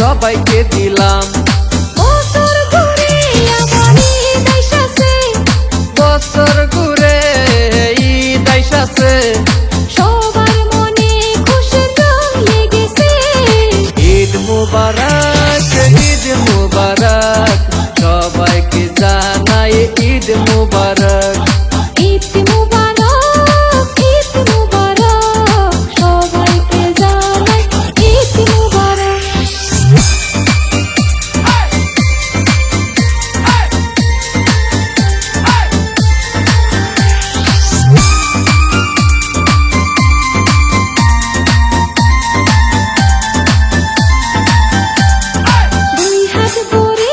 সবাইকে দিলাম। বছর ঘুরে আবার ঈদ আইসাছে, বছর ঘুরে ঈদ আইসাছে, সবার মনে খুশির রং লেগেছে। ঈদ মুবারক, ঈদ মুবারক, সবাইকে জানাই ঈদ মুবারক। ঈদ মুবারক, ঈদ মুবারক, সবাইকে জানাই ঈদ মুবারক। দুই হাত ভরে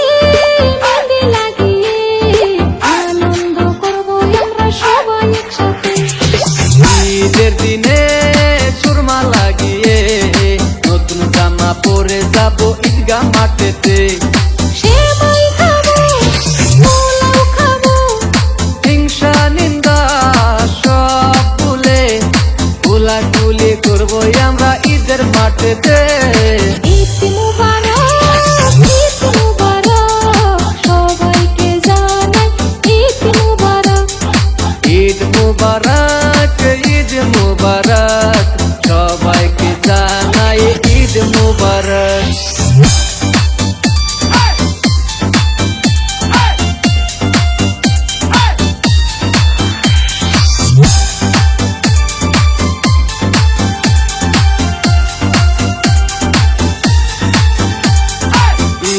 মেহেন্দি লাগিয়ে আনন্দ করব আমরা সবাই একসাথে। ঈদের দিনে সুরমা লাগিয়ে নতুন জামা পরে যাব ঈদগাহ মাঠেতে। সেমাই খাবো, পোলাও খাবো, হিংসা নিন্দা সব ভুলে কোলাকুলি করবো আমরা ঈদের মাঠেতে। ঈদ মুবারক, ঈদ মুবারক, সবাইকে জানাই ঈদ মুবারক। ঈদ মুবারক, ঈদ মুবারক, সবাইকে জানাই ঈদ মুবারক।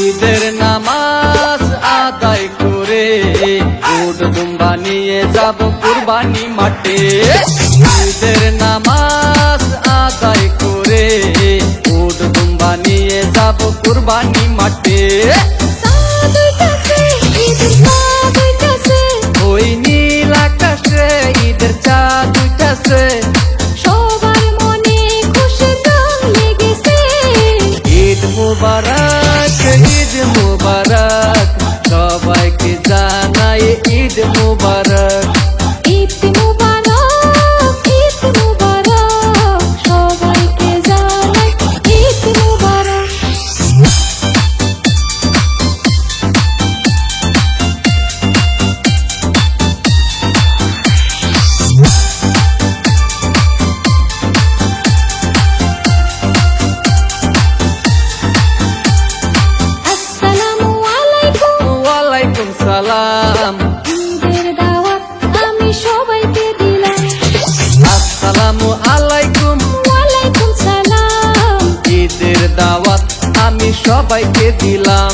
ঈদের নামাজ আদায় করে উট দুম্বা নিয়ে যাব কুরবানি মাঠে। ঈদের নামাজ আদায় করে উট দুম্বা নিয়ে যাব কুরবানি মাঠে। চাঁদ উঠেছে, ঈদের চাঁদ উঠেছে, ওই নীল আকাশে ঈদের চাঁদ উঠেছে, সবার মনে খুশির রং লেগেছে। ঈদ মুবারক, ঈদ মুবারক, সবাইকে জানাই ঈদ মুবারক। ঈদ মুবারক, ঈদ মুবারক, সবাইকে জানাই ঈদ মুবারক। আসসালামু আলাইকুম, ওয়ালাইকুম সালাম। ঈদের দাওয়াত আমি সবাইকে দিলাম। আসসালামু আলাইকুম, ওয়ালাইকুম সালাম, ঈদের দাওয়াত আমি সবাইকে দিলাম।